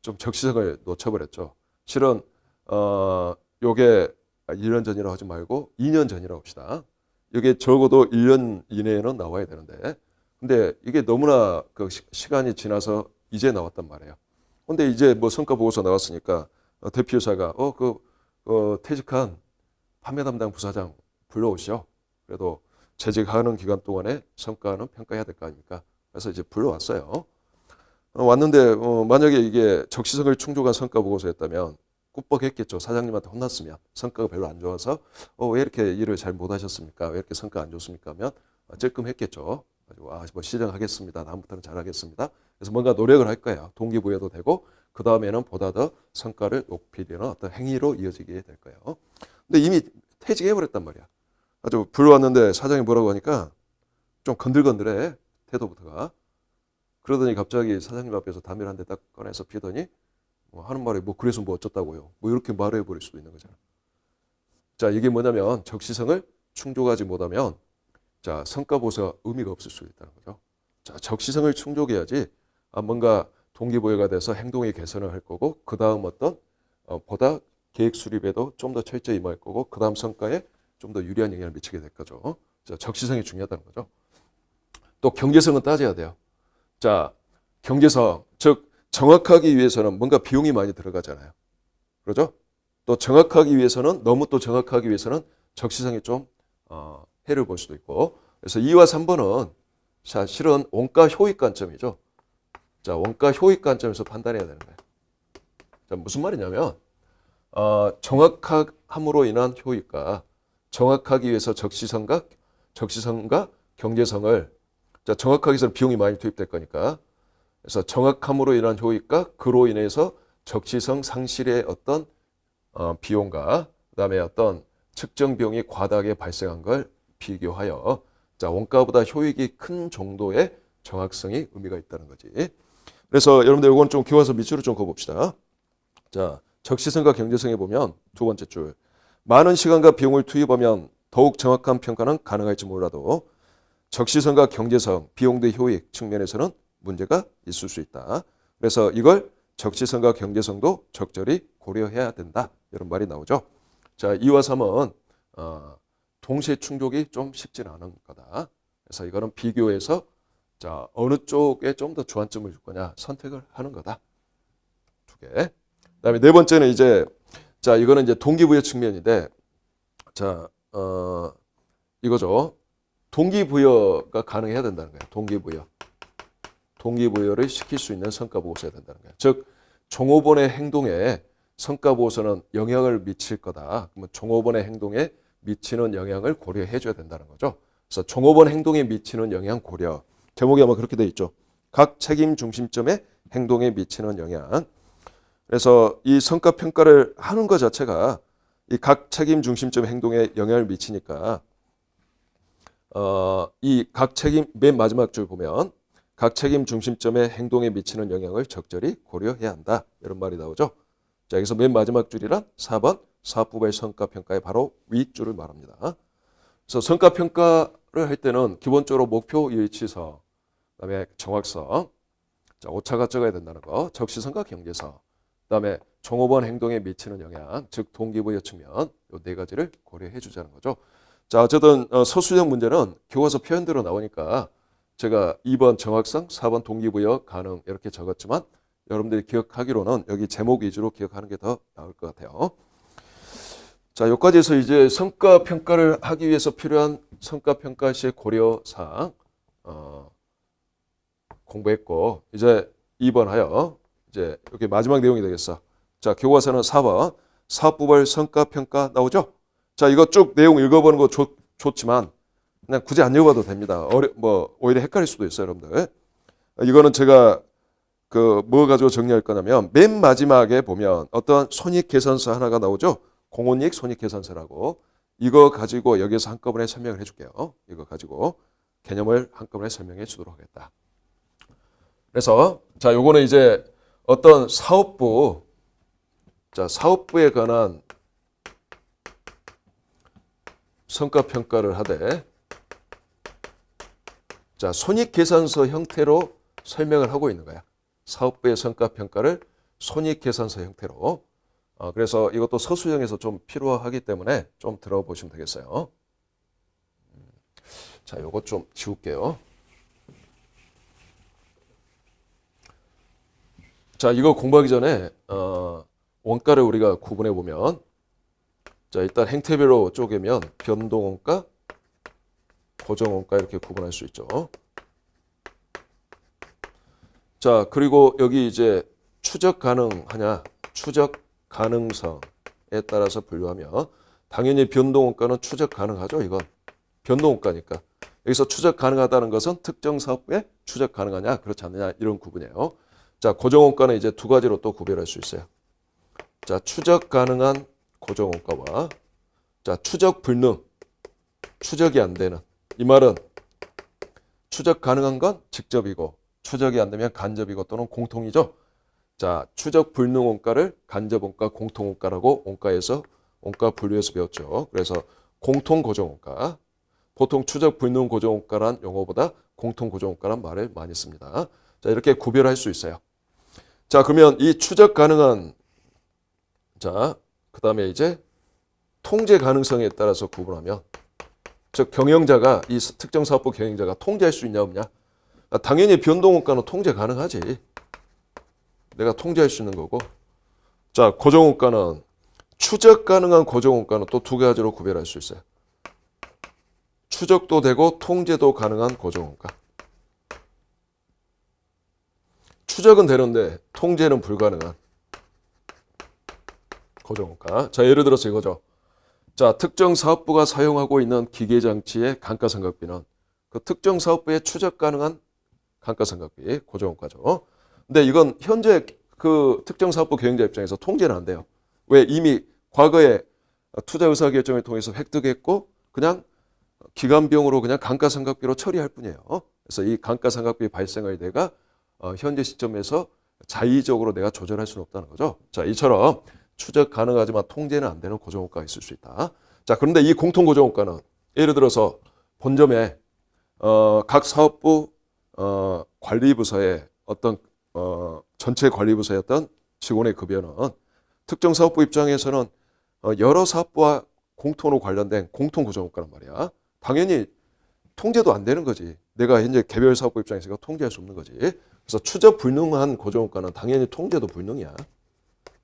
좀 적시성을 놓쳐버렸죠. 실은 요게 1년 전이라고 하지 말고 2년 전이라고 합시다. 이게 적어도 1년 이내에는 나와야 되는데, 근데 이게 너무나 그 시간이 지나서 이제 나왔단 말이에요. 근데 이제 뭐 성과 보고서 나왔으니까 대표이사가 퇴직한 판매 담당 부사장 불러오시오. 그래도 재직하는 기간 동안에 성과는 평가해야 될 거 아닙니까? 그래서 이제 불러왔어요. 왔는데 만약에 이게 적시성을 충족한 성과 보고서였다면 꾹뻑했겠죠. 사장님한테 혼났으면 성과가 별로 안 좋아서 왜 이렇게 일을 잘 못하셨습니까? 왜 이렇게 성과 안 좋습니까? 하면 찔끔했겠죠. 가지고 뭐 시정하겠습니다. 다음부터는 잘하겠습니다. 그래서 뭔가 노력을 할 거예요. 동기부여도 되고 그 다음에는 보다 더 성과를 높이려는 어떤 행위로 이어지게 될 거예요. 근데 이미 퇴직해 버렸단 말이야. 아주 불러왔는데 사장이 뭐라고 하니까 좀 건들건들해 태도부터가. 그러더니 갑자기 사장님 앞에서 담배를 한 대 딱 꺼내서 피더니 하는 말이 뭐 그래서 뭐 어쩌다고요. 뭐 이렇게 말해 버릴 수도 있는 거잖아. 자, 이게 뭐냐면 적시성을 충족하지 못하면 자, 성과 보고서가 의미가 없을 수 있다는 거죠. 자, 적시성을 충족해야지 뭔가 동기부여가 돼서 행동의 개선을 할 거고 그 다음 어떤 보다 계획 수립에도 좀 더 철저히 임할 거고 그 다음 성과에 좀 더 유리한 영향을 미치게 될 거죠. 자, 적시성이 중요하다는 거죠. 또 경제성은 따져야 돼요. 자, 경제성, 즉 정확하기 위해서는 뭔가 비용이 많이 들어가잖아요. 그렇죠? 또 정확하기 위해서는 너무 또 정확하기 위해서는 적시성이 좀 해를 볼 수도 있고. 그래서 2와 3번은 실은 원가 효익 관점이죠. 자, 원가 효익 관점에서 판단해야 되는 거예요. 자, 무슨 말이냐면 정확함으로 인한 효익과 정확하기 위해서 적시성과 경제성을 자, 정확하기 위해서는 비용이 많이 투입될 거니까 그래서 정확함으로 인한 효익과 그로 인해서 적시성 상실의 어떤 비용과 그다음에 어떤 측정 비용이 과다하게 발생한 걸 비교하여 자, 원가보다 효익이 큰 정도의 정확성이 의미가 있다는 거지. 그래서 여러분들 이건 좀 교과서 밑줄을 좀 그어봅시다. 자, 적시성과 경제성에 보면 두 번째 줄. 많은 시간과 비용을 투입하면 더욱 정확한 평가는 가능할지 몰라도 적시성과 경제성, 비용 대 효익 측면에서는 문제가 있을 수 있다. 그래서 이걸 적시성과 경제성도 적절히 고려해야 된다. 이런 말이 나오죠. 자, 2와 3은 동시에 충족이 좀 쉽지는 않은 거다. 그래서 이거는 비교해서 자, 어느 쪽에 좀 더 주안점을 줄 거냐 선택을 하는 거다. 두 개. 그다음에 네 번째는 이제 자, 이거는 이제 동기부여 측면인데 자, 이거죠. 동기부여가 가능해야 된다는 거예요. 동기부여를 시킬 수 있는 성과보고서야 된다는 거예요. 즉 종업원의 행동에 성과보고서는 영향을 미칠 거다. 그러면 종업원의 행동에 미치는 영향을 고려해 줘야 된다는 거죠. 그래서 종업원 행동에 미치는 영향 고려. 제목이 아마 그렇게 돼 있죠. 각 책임 중심점의 행동에 미치는 영향. 그래서 이 성과평가를 하는 것 자체가 이 각 책임 중심점 행동에 영향을 미치니까 이 각 책임 맨 마지막 줄 보면 각 책임 중심점의 행동에 미치는 영향을 적절히 고려해야 한다. 이런 말이 나오죠. 자, 여기서 맨 마지막 줄이란 4번 사업부의 성과평가의 바로 윗줄을 말합니다. 그래서 성과평가를 할 때는 기본적으로 목표 일치성, 그다음에 정확성, 자, 오차가 적어야 된다는 거, 적시성과 경제성, 그다음에 종업원 행동에 미치는 영향, 즉 동기부여 측면 이 네 가지를 고려해 주자는 거죠. 자, 어쨌든 서술형 문제는 교과서 표현대로 나오니까 제가 2번 정확성, 4번 동기부여 가능 이렇게 적었지만 여러분들이 기억하기로는 여기 제목 위주로 기억하는 게 더 나을 것 같아요. 자, 여기까지 해서 이제 성과평가를 하기 위해서 필요한 성과평가 시의 고려사항 공부했고 이제 2번 하여 이제 여기 마지막 내용이 되겠어. 자, 교과서는 4번 사업부별 성과평가 나오죠? 자, 이거 쭉 내용 읽어보는 거 좋지만 그냥 굳이 안 읽어봐도 됩니다. 오히려 헷갈릴 수도 있어요, 여러분들. 이거는 제가 뭐 가지고 정리할 거냐면 맨 마지막에 보면 어떤 손익계산서 하나가 나오죠? 공헌이익 손익계산서라고. 이거 가지고 여기서 한꺼번에 설명을 해줄게요. 이거 가지고 개념을 한꺼번에 설명해 주도록 하겠다. 그래서 자, 요거는 이제 어떤 사업부에 관한 성과평가를 하되 자, 손익계산서 형태로 설명을 하고 있는 거야. 사업부의 성과평가를 손익계산서 형태로. 그래서 이것도 서술형에서 좀 필요하기 때문에 좀 들어보시면 되겠어요. 자, 요거 좀 지울게요. 자, 이거 공부하기 전에 원가를 우리가 구분해 보면 자, 일단 행태별로 쪼개면 변동원가, 고정원가 이렇게 구분할 수 있죠. 자, 그리고 여기 이제 추적 가능하냐, 추적 가능성에 따라서 분류하면 당연히 변동원가는 추적 가능하죠. 이건 변동원가니까. 여기서 추적 가능하다는 것은 특정 사업부에 추적 가능하냐, 그렇지 않느냐 이런 구분이에요. 자, 고정원가는 이제 두 가지로 또 구별할 수 있어요. 자, 추적 가능한 고정원가와 자, 추적 불능, 추적이 안 되는. 이 말은 추적 가능한 건 직접이고 추적이 안 되면 간접이고 또는 공통이죠. 자, 추적 불능 원가를 간접원가, 공통원가라고 원가에서 원가 분류에서 배웠죠. 그래서 공통 고정원가, 보통 추적 불능 고정원가란 용어보다 공통 고정원가란 말을 많이 씁니다. 자, 이렇게 구별할 수 있어요. 자, 그러면 이 추적 가능한 자, 그 다음에 이제 통제 가능성에 따라서 구분하면 즉 경영자가 이 특정 사업부 경영자가 통제할 수 있냐 없냐. 당연히 변동원가는 통제 가능하지. 내가 통제할 수 있는 거고. 자, 고정원가는 추적 가능한 고정원가는 또 두 가지로 구별할 수 있어요. 추적도 되고 통제도 가능한 고정원가. 추적은 되는데 통제는 불가능한 고정원가. 자, 예를 들어서 이거죠. 자, 특정 사업부가 사용하고 있는 기계장치의 감가상각비는 그 특정 사업부에 추적 가능한 감가상각비, 고정원가죠. 근데 이건 현재 그 특정 사업부 경영자 입장에서 통제는 안 돼요. 왜? 이미 과거에 투자 의사결정을 통해서 획득했고 그냥 기간 비용으로 그냥 감가상각비로 처리할 뿐이에요. 그래서 이 감가상각비 발생을 내가 현재 시점에서 자의적으로 내가 조절할 수는 없다는 거죠. 자, 이처럼 추적 가능하지만 통제는 안 되는 고정원가가 있을 수 있다. 자, 그런데 이 공통 고정원가는 예를 들어서 본점에 각 사업부 관리부서의 어떤 전체 관리부서의 어떤 직원의 급여는 특정 사업부 입장에서는 여러 사업부와 공통으로 관련된 공통 고정원가란 말이야. 당연히 통제도 안 되는 거지. 내가 현재 개별 사업부 입장에서 통제할 수 없는 거지. 그래서 추적 불능한 고정원가는 당연히 통제도 불능이야.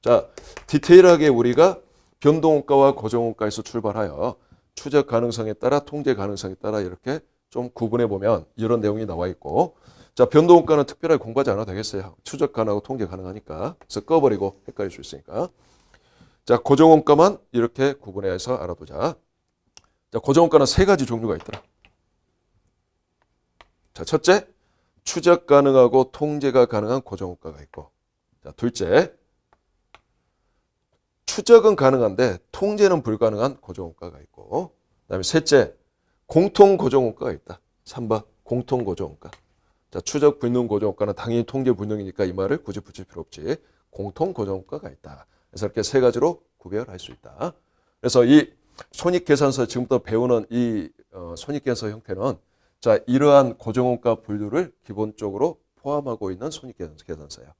자, 디테일하게 우리가 변동원가와 고정원가에서 출발하여 추적 가능성에 따라 통제 가능성에 따라 이렇게 좀 구분해 보면 이런 내용이 나와 있고, 자, 변동원가는 특별하게 공부하지 않아도 되겠어요. 추적 가능하고 통제 가능하니까. 그래서 꺼버리고 헷갈릴 수 있으니까. 자, 고정원가만 이렇게 구분해서 알아보자. 자, 고정원가는 세 가지 종류가 있더라. 자, 첫째, 추적 가능하고 통제가 가능한 고정원가가 있고, 자, 둘째, 추적은 가능한데 통제는 불가능한 고정원가가 있고, 그다음에 셋째, 공통 고정원가가 있다. 3번, 공통 고정원가. 자, 추적 불능 고정원가는 당연히 통제 불능이니까 이 말을 굳이 붙일 필요 없지. 공통 고정원가가 있다. 그래서 이렇게 세 가지로 구별할 수 있다. 그래서 이 손익계산서 지금부터 배우는 이 손익계산서 형태는 자, 이러한 고정원가 분류를 기본적으로 포함하고 있는 손익계산서예요.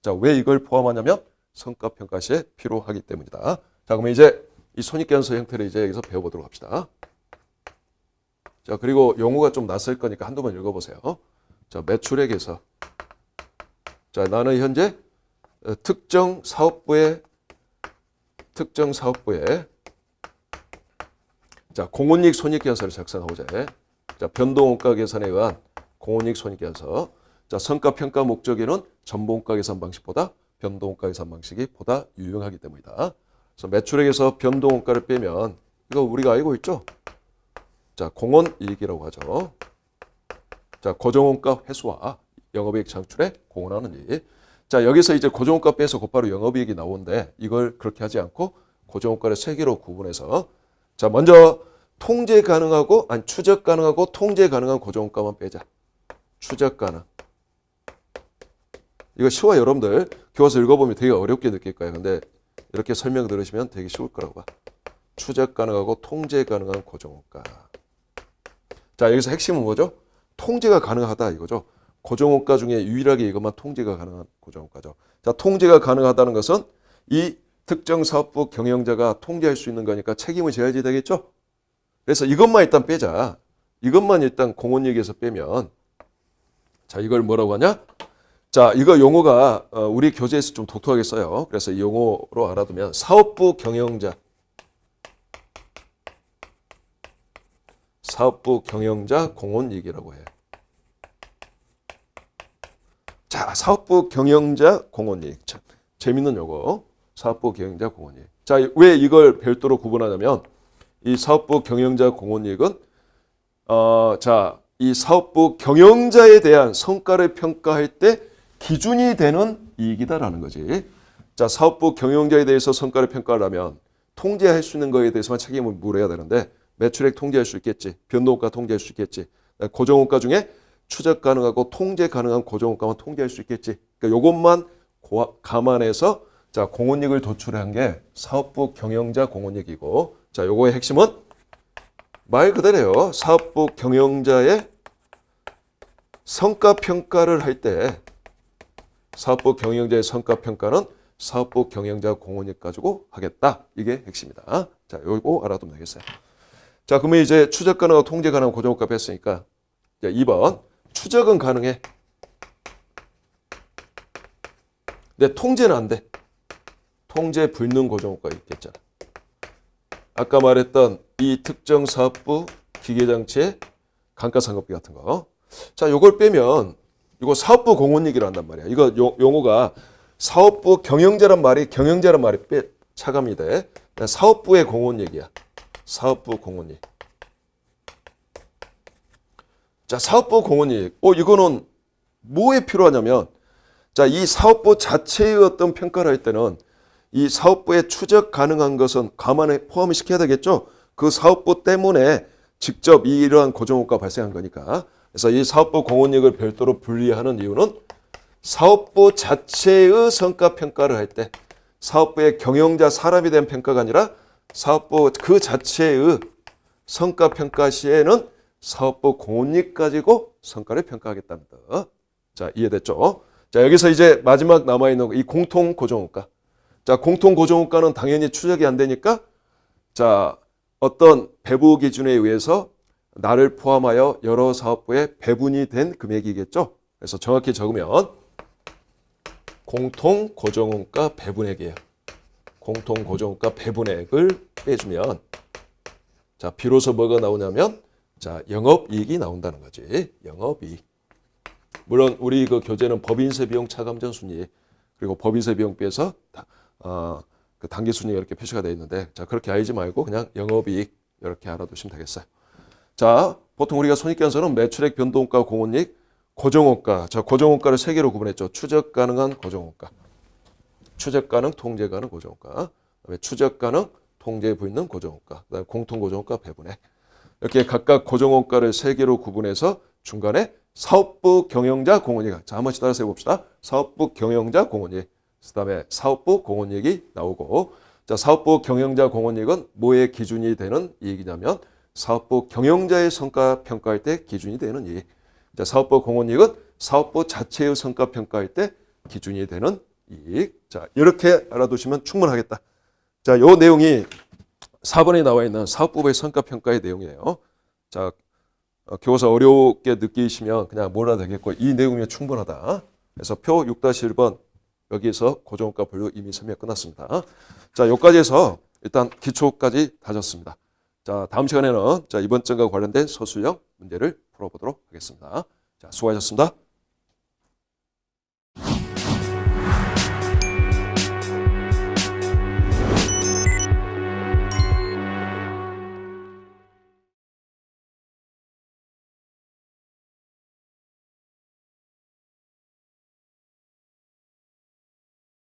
자, 왜 이걸 포함하냐면 성과평가 시에 필요하기 때문이다. 자, 그러면 이제 이 손익계산서 형태를 이제 여기서 배워보도록 합시다. 자, 그리고 용어가 좀 낯설 거니까 한두 번 읽어보세요. 자, 매출액에서 자, 나는 현재 특정 사업부에 자, 공원이익 손익계산서를 작성하고자 해. 자, 변동원가 계산에 의한 공원이익 손익계산서. 자, 성과평가 목적에는 전보원가 계산 방식보다 변동원가 계산 방식이 보다 유용하기 때문이다. 그래서 매출액에서 변동원가를 빼면 이거 우리가 알고 있죠? 자, 공원이익이라고 하죠. 자, 고정원가 회수와 영업이익 창출에 공헌하는 일. 자, 여기서 이제 고정원가 빼서 곧바로 영업이익이 나오는데 이걸 그렇게 하지 않고 고정원가를 세 개로 구분해서 자, 먼저 통제 가능하고 추적 가능하고 통제 가능한 고정원가만 빼자. 추적 가능. 이거 쉬워요. 여러분들 교과서 읽어보면 되게 어렵게 느낄 거예요. 근데 이렇게 설명 들으시면 되게 쉬울 거라고 봐. 추적 가능하고 통제 가능한 고정원가. 자, 여기서 핵심은 뭐죠? 통제가 가능하다 이거죠. 고정원가 중에 유일하게 이것만 통제가 가능한 고정원가죠. 자, 통제가 가능하다는 것은 이 특정 사업부 경영자가 통제할 수 있는 거니까 책임을 져야지 되겠죠. 그래서 이것만 일단 빼자. 이것만 일단 공원얘기에서 빼면, 자, 이걸 뭐라고 하냐? 자, 이거 용어가 우리 교재에서 좀 독특하게 써요. 그래서 이 용어로 알아두면 사업부 경영자 공원얘기라고 해요. 자, 사업부 경영자 공원얘기. 참 재밌는 용어. 사업부 경영자 공원얘기. 자, 왜 이걸 별도로 구분하냐면 이 사업부 경영자 공원얘기는 자, 이 사업부 경영자에 대한 성과를 평가할 때 기준이 되는 이익이다라는 거지. 자, 사업부 경영자에 대해서 성과를 평가하려면 통제할 수 있는 거에 대해서만 책임을 물어야 되는데 매출액 통제할 수 있겠지. 변동원가 통제할 수 있겠지. 고정원가 중에 추적 가능하고 통제 가능한 고정원가만 통제할 수 있겠지. 그러니까 이것만 감안해서 자, 공원이익을 도출한 게 사업부 경영자 공원이익이고, 자, 요거의 핵심은 말 그대로요. 사업부 경영자의 성과 평가를 할 때 사업부 경영자의 성과 평가는 사업부 경영자 공원이익 가지고 하겠다. 이게 핵심이다. 자, 요거 알아두면 되겠어요. 자, 그러면 이제 추적 가능하고 통제 가능한 고정원가 뺐으니까 자, 2번 추적은 가능해. 근데 통제는 안 돼. 통제 불능 고정원가 있겠잖아. 아까 말했던 이 특정 사업부 기계장치의 감가상각비 같은 거. 자, 요걸 빼면 이거 사업부 공원이익이라 한단 말이야. 이거 용어가 사업부 경영자란 말이 차감이 돼. 사업부의 공원이익이야. 사업부 공원이익. 자, 사업부 공원이익. 이거는 뭐에 필요하냐면 자, 이 사업부 자체의 어떤 평가를 할 때는 이 사업부에 추적 가능한 것은 감안에 포함을 시켜야 되겠죠. 그 사업부 때문에 직접 이러한 고정원가 발생한 거니까. 그래서 이 사업부 공원이익을 별도로 분리하는 이유는 사업부 자체의 성과 평가를 할 때 사업부의 경영자 사람에 대한 평가가 아니라 사업부 그 자체의 성과 평가 시에는 사업부 공원이익 가지고 성과를 평가하겠다는 것. 자, 이해됐죠? 자, 여기서 이제 마지막 남아있는 이 공통 고정원가. 자, 공통 고정원가는 당연히 추적이 안 되니까 자, 어떤 배부 기준에 의해서 나를 포함하여 여러 사업부에 배분이 된 금액이겠죠. 그래서 정확히 적으면 공통 고정원가 배분액이에요. 공통 고정원가 배분액을 빼주면 자, 비로소 뭐가 나오냐면 자, 영업이익이 나온다는 거지. 영업이익. 물론 우리 그 교재는 법인세 비용 차감전 순위 그리고 법인세 비용 빼서 그 단기 순위가 이렇게 표시가 되어 있는데 자, 그렇게 알지 말고 그냥 영업이익 이렇게 알아두시면 되겠어요. 자, 보통 우리가 손익계산서는 매출액 변동가 공원이익 고정원가. 자, 고정원가를 세 개로 구분했죠. 추적 가능한 고정원가. 추적 가능, 통제 가능 고정원가. 그다음에 추적 가능, 통제 불능 고정원가. 그다음에 공통 고정원가 배분액. 이렇게 각각 고정원가를 세 개로 구분해서 중간에 사업부 경영자 공원이익. 자, 한 번씩 따라서 해봅시다. 사업부 경영자 공원이익. 그다음에 사업부 공원이익이 나오고, 자, 사업부 경영자 공원이익은 뭐의 기준이 되는 이익이냐면 사업부 경영자의 성과 평가할 때 기준이 되는 이익. 자, 사업부 공원이익은 사업부 자체의 성과 평가할 때 기준이 되는 이익. 자, 이렇게 알아두시면 충분하겠다. 자, 요 내용이 4번에 나와 있는 사업부의 성과 평가의 내용이에요. 자, 교과서 어렵게 느끼시면 그냥 몰라도 되겠고 이 내용이 충분하다. 그래서 표 6-1번 여기서 고정원가 분류 이미 설명 끝났습니다. 자, 여기까지 해서 일단 기초까지 다졌습니다. 자, 다음 시간에는 자, 이번 점과 관련된 서술형 문제를 풀어보도록 하겠습니다. 자, 수고하셨습니다.